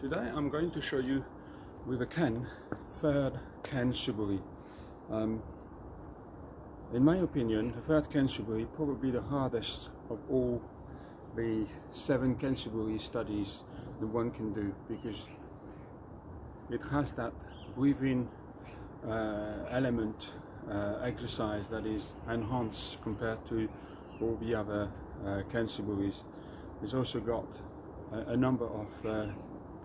Today I'm going to show you with a Ken, third Ken Suburi. In my opinion, the third Ken Suburi probably the hardest of all the 7 Ken Suburi studies that one can do, because it has that breathing element exercise that is enhanced compared to all the other Ken Suburis. It's also got a number of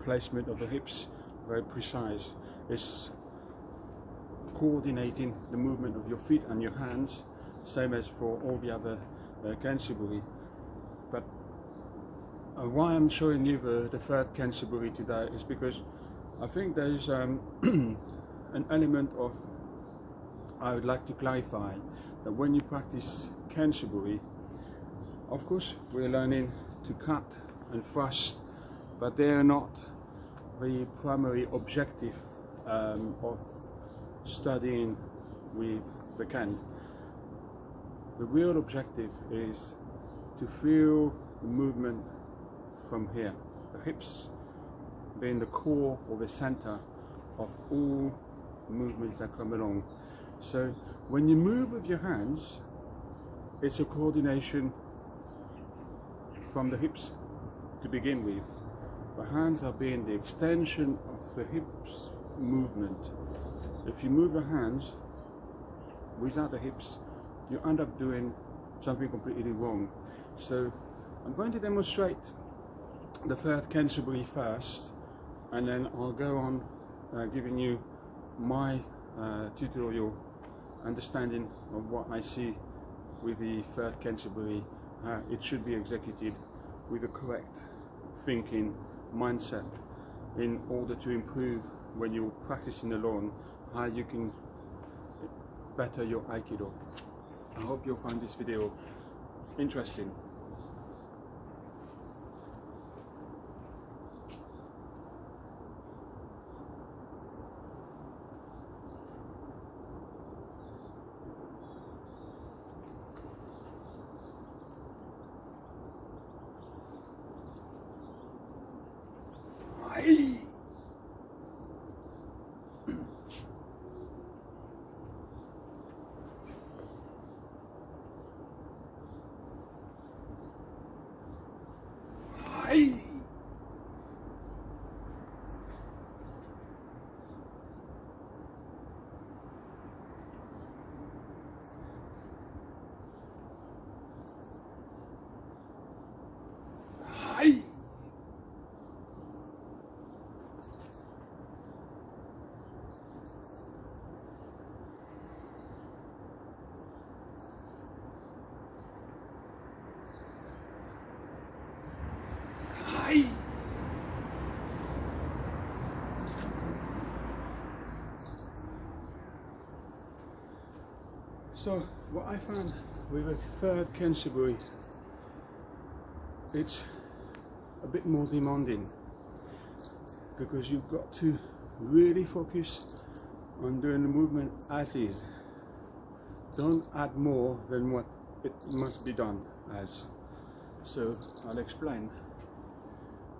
placement of the hips, very precise. It's coordinating the movement of your feet and your hands, same as for all the other Ken Suburi. But why I'm showing you the third Ken Suburi today is because I think there's an element of, I would like to clarify that when you practice Ken Suburi, of course we're learning to cut and thrust, but they are not the primary objective of studying with the Ken. The real objective is to feel the movement from here, the hips being the core or the center of all movements that come along. So when you move with your hands, it's a coordination from the hips to begin with. The hands are being the extension of the hips movement. If you move your hands without the hips, you end up doing something completely wrong. So I'm going to demonstrate the third Ken Suburi first, and then I'll go on giving you my tutorial understanding of what I see with the third Ken Suburi. It should be executed with a correct thinking mindset in order to improve when you're practicing alone, how you can better your Aikido. I hope you'll find this video interesting. So what I found with the third Ken Suburi, it's a bit more demanding, because you've got to really focus on doing the movement as is. Don't add more than what it must be done as. So I'll explain.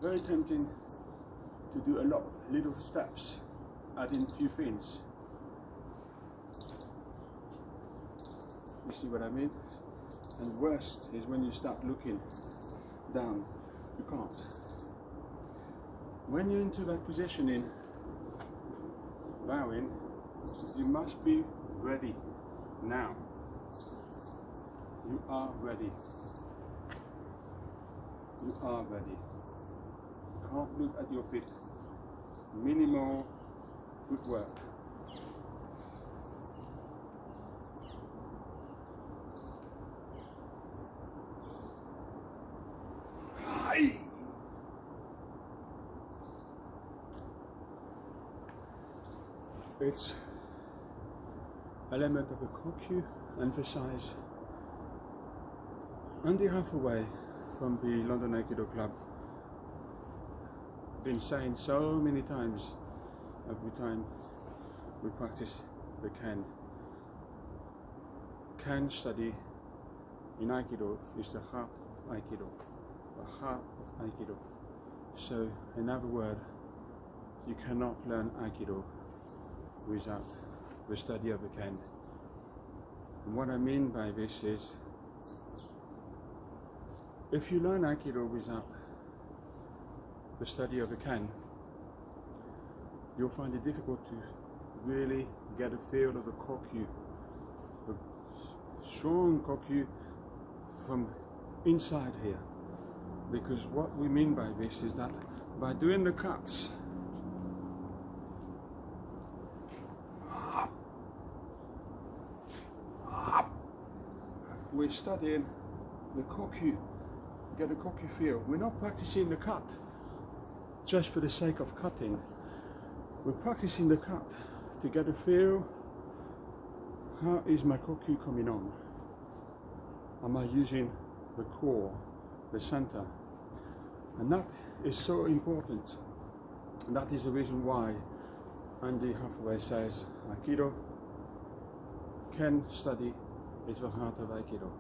Very tempting to do a lot of little steps, adding few things. You see what I mean? And worst is when you start looking down. You can't. When you're into that positioning, bowing, you must be ready now. You are ready. You are ready. You can't look at your feet. Minimal footwork. It's element of the Kokyu emphasize, and the halfway from the London Aikido Club. Been saying so many times every time we practice the Ken. Ken study in Aikido is the heart of Aikido. The heart of Aikido. So in other words, you cannot learn Aikido without the study of the Ken. And what I mean by this is, if you learn Aikido without the study of the Ken, you'll find it difficult to really get a feel of the kokyu, the strong kokyu from inside here. Because what we mean by this is that by doing the cuts, we're studying the kokyu, get a kokyu feel. We're not practicing the cut just for the sake of cutting. We're practicing the cut to get a feel. How is my kokyu coming on? Am I using the core, the center? And that is so important. And that is the reason why Andy Hathaway says Aikido, Ken study is the heart of Aikido.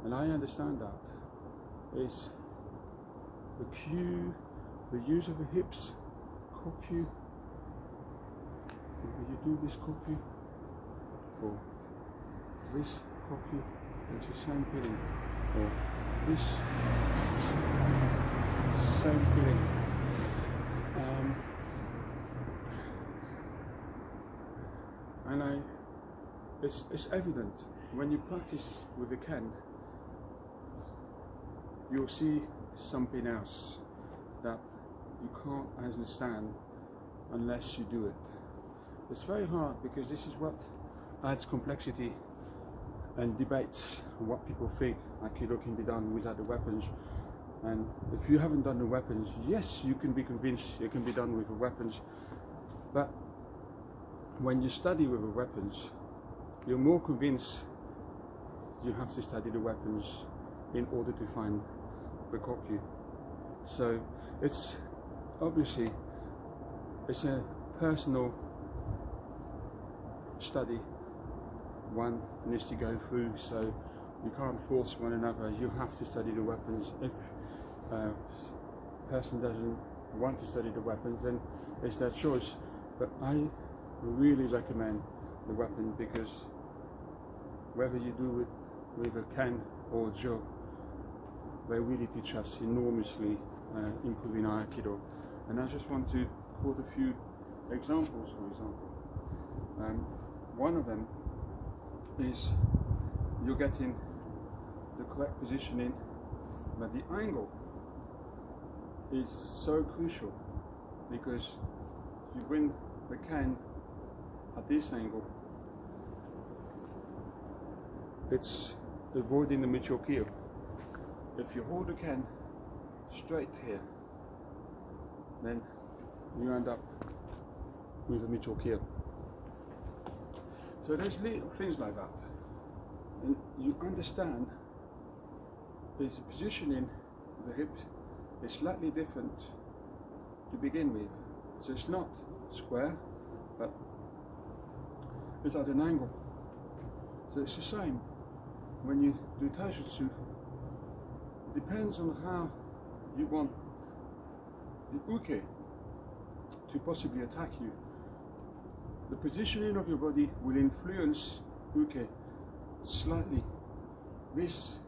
And I understand that. It's the cue, the use of the hips, kokyu. Maybe you do this kokyu, or this kokyu, it's the same feeling, or this same feeling. And it's evident when you practice with the Ken, you'll see something else that you can't understand unless you do it. It's very hard because this is what adds complexity and debates on what people think Aikido can be done without the weapons. And if you haven't done the weapons, yes, you can be convinced it can be done with the weapons, but when you study with the weapons, you're more convinced you have to study the weapons in order to find the kokyu. So it's obviously it's a personal study one needs to go through, so you can't force one another. You have to study the weapons. If a person doesn't want to study the weapons, then it's their choice. But I really recommend the weapon, because whether you do it with a Ken or a Jo, they really teach us enormously improving our Aikido. And I just want to quote a few examples, for example. One of them is you're getting the correct positioning, but the angle is so crucial, because you bring the Ken at this angle, it's avoiding the Michokyo. If you hold the Ken straight here, then you end up with a Michokyo. So there's little things like that, and you understand there's a positioning of the hips is slightly different to begin with. So it's not square, but it's at an angle. So it's the same when you do Taijutsu. It depends on how you want the uke to possibly attack you. The positioning of your body will influence uke slightly. This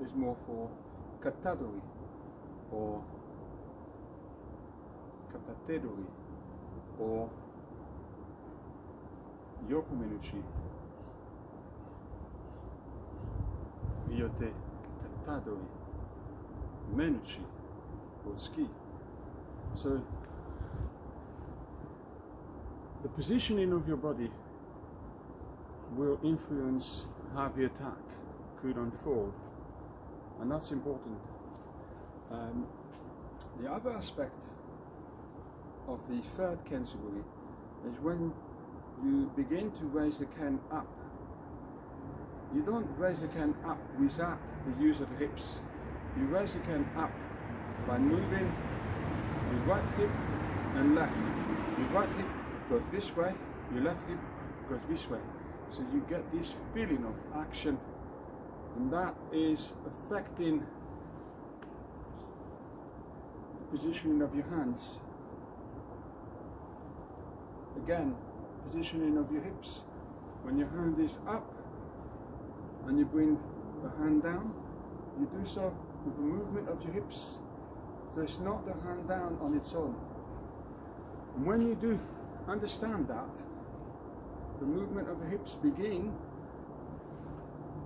is more for katadori or katatedori or yoko menuchi, iyote katadori, menuchi or ski. So the positioning of your body will influence how the attack could unfold, and that's important. The other aspect of the third Ken Suburi is when you begin to raise the Ken up. You don't raise the Ken up without the use of the hips. You raise the Ken up by moving your right hip and left. Your right hip goes this way, your left hip goes this way. So you get this feeling of action, and that is affecting the positioning of your hands. Again, positioning of your hips. When your hand is up and you bring the hand down, you do so with the movement of your hips. So it's not the hand down on its own. And when you do understand that, the movement of the hips begin,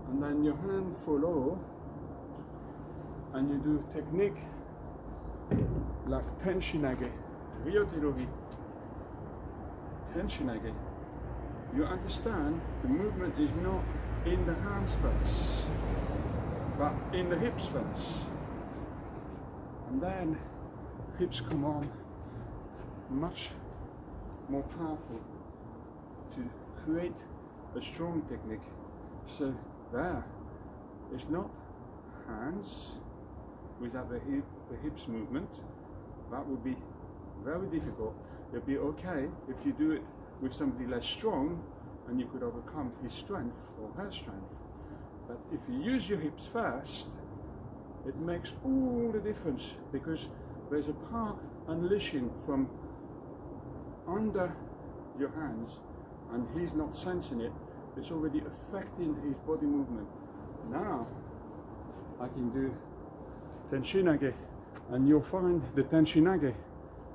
and then your hand follow, and you do technique like Tenshinage, Ryoterori, Tenshinage. You understand the movement is not in the hands first, but in the hips first. And then hips come on much more powerful to create a strong technique. So there, it's not hands without the hips movement. That would be very difficult. It'd be okay if you do it with somebody less strong and you could overcome his strength or her strength. But if you use your hips first, it makes all the difference, because there's a power unleashing from under your hands and he's not sensing it. It's already affecting his body movement. Now I can do Tenshinage, and you'll find the Tenshinage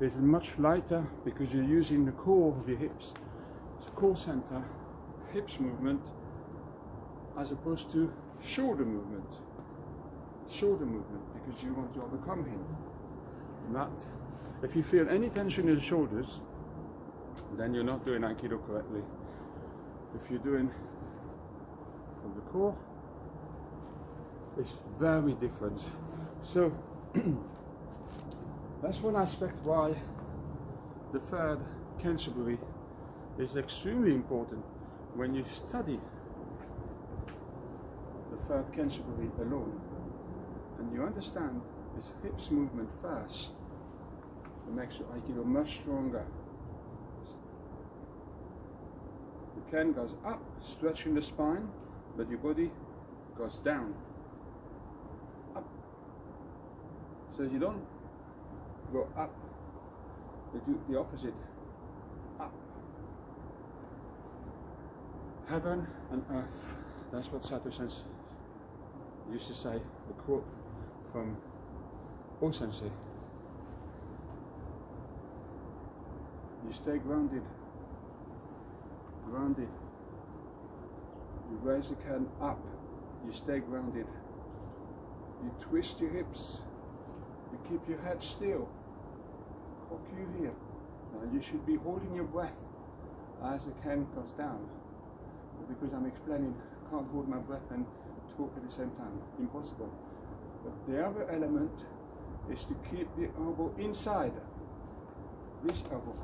is much lighter because you're using the core of your hips. It's a core center, hips movement, as opposed to shoulder movement. Shoulder movement, because you want to overcome him. And that, if you feel any tension in the shoulders, then you're not doing Aikido correctly. If you're doing from the core, it's very different. So that's one aspect why the third Ken Suburi is extremely important when you study the third Ken Suburi alone, and you understand this hips movement first. It makes your Aikido much stronger. The Ken goes up, stretching the spine, but your body goes down, up. So you don't go up, you do the opposite, up. Heaven and earth, that's what Sato Sensei used to say, a quote from O Sensei. You stay grounded, grounded. You raise the Ken up, you stay grounded. You twist your hips, you keep your head still. Koku here. Now you should be holding your breath as the Ken goes down. But because I'm explaining, I can't hold my breath and talk at the same time. Impossible. But the other element is to keep the elbow inside. This elbow.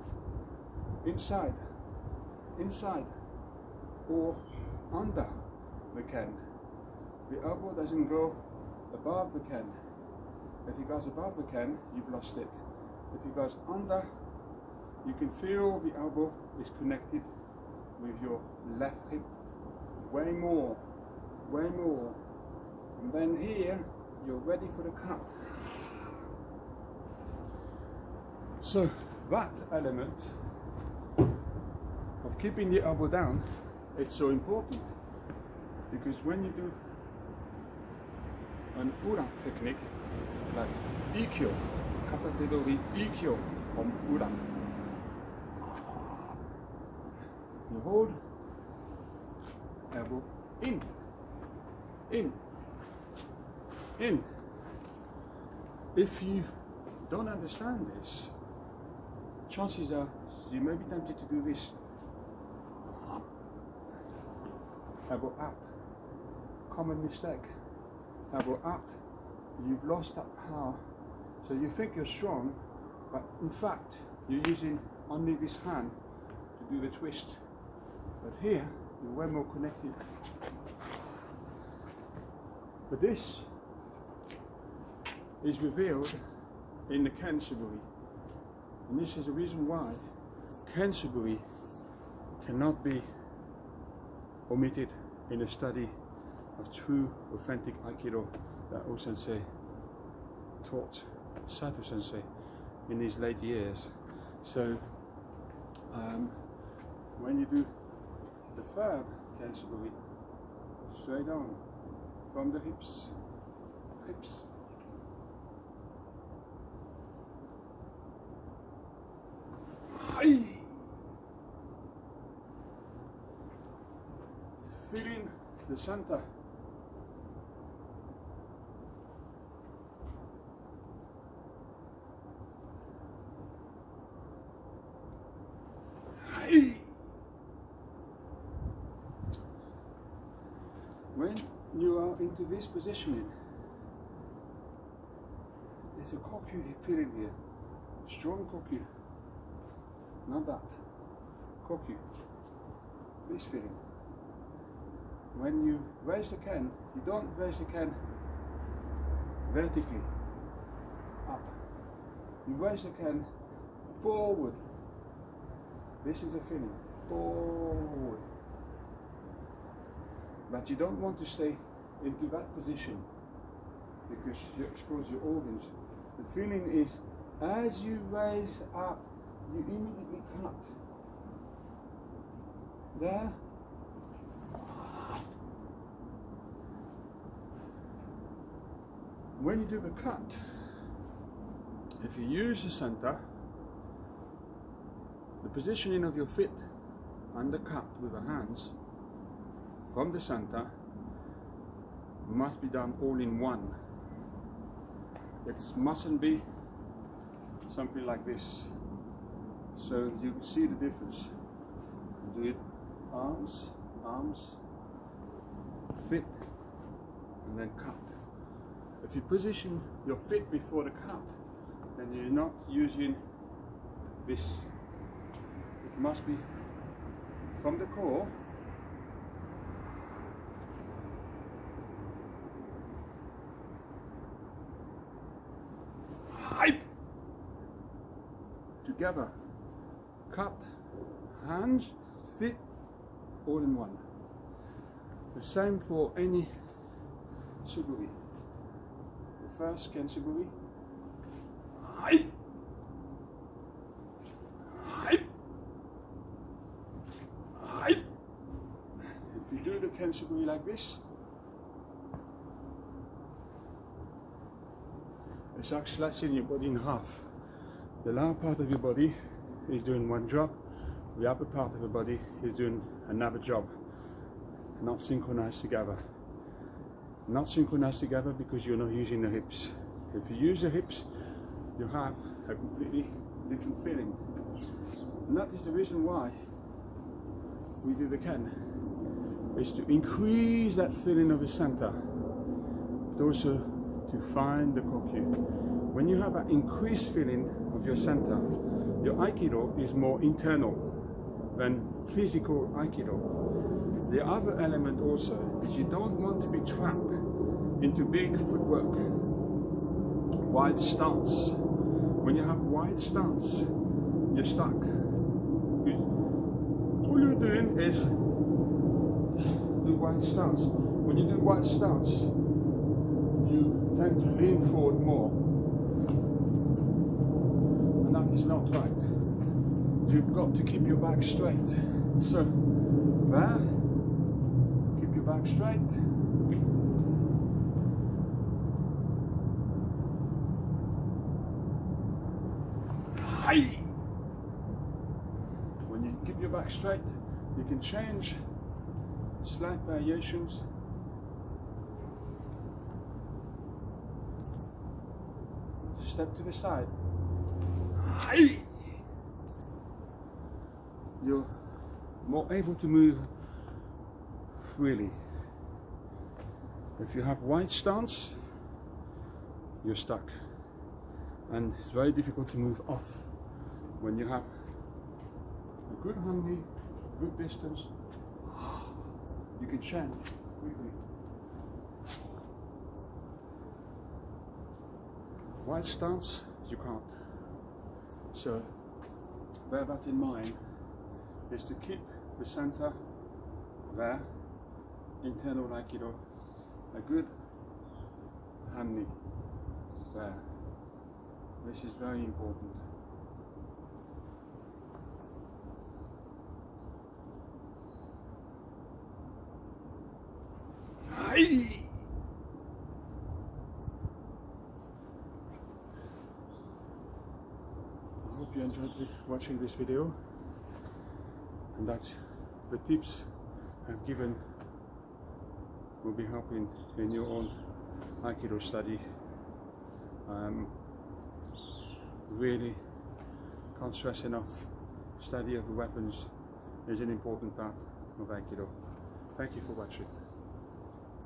Inside. Inside. Or under the Ken. The elbow doesn't go above the Ken. If it goes above the Ken, you've lost it. If it goes under, you can feel the elbow is connected with your left hip way more, way more. And then here, you're ready for the cut. So that element of keeping the elbow down is so important, because when you do an ura technique like Ikkyo, Katate Dori Ikkyo on ura, you hold elbow in, in, in. If you don't understand this, chances are you may be tempted to do this. Elbow out. Common mistake. Elbow out. You've lost that power. So you think you're strong, but in fact you're using only this hand to do the twist. But here you're way more connected. But this is revealed in the Ken Suburi. And this is the reason why Ken Suburi cannot be omitted in a study of true, authentic Aikido that O Sensei taught Sato Sensei in his late years. So when you do the third Ken Suburi, straight on from the hips. Hi. Feeling the center. Hi. When you are into this positioning, there's a koku feeling here, strong koku, not that, koku, this feeling. When you raise the Ken, you don't raise the Ken vertically up, you raise the Ken forward. This is a feeling, forward. But you don't want to stay into that position because you expose your organs. The feeling is, as you raise up, you immediately cut. There. When you do the cut, if you use the center, the positioning of your feet and the cut with the hands from the center must be done all in one. It mustn't be something like this. So you see the difference. Do it arms, feet, and then cut. If you position your feet before the cut, then you're not using this. It must be from the core together. Cut, hands, feet, all in one. The same for any Suburi. The first Ken Suburi. If you do the Ken Suburi like this, it's like slicing your body in half. The lower part of your body is doing one job, the upper part of the body is doing another job, not synchronized together. Not synchronized together because you're not using the hips. If you use the hips, you have a completely different feeling. And that is the reason why we do the Ken, is to increase that feeling of the center, but also to find the koku. When you have an increased feeling of your center, your Aikido is more internal than physical Aikido. The other element also is you don't want to be trapped into big footwork, wide stance. When you have wide stance, you're stuck. All you're doing is do wide stance. When you do wide stance, you tend to lean forward more, and that is not right. You've got to keep your back straight. So, there, keep your back straight. Hi! When you keep your back straight, you can change slight variations. Step to the side. Hi! You're more able to move freely. If you have wide stance, you're stuck, and it's very difficult to move off. When you have a good handy, good distance, you can change quickly. Wide stance, you can't. So bear that in mind, is to keep the center there, internal Aikido, a good hand there. This is very important. Hey! I hope you enjoyed watching this video, and that the tips I've given will be helping in your own Aikido study. Really can't stress enough, study of the weapons is an important part of Aikido. Thank you for watching.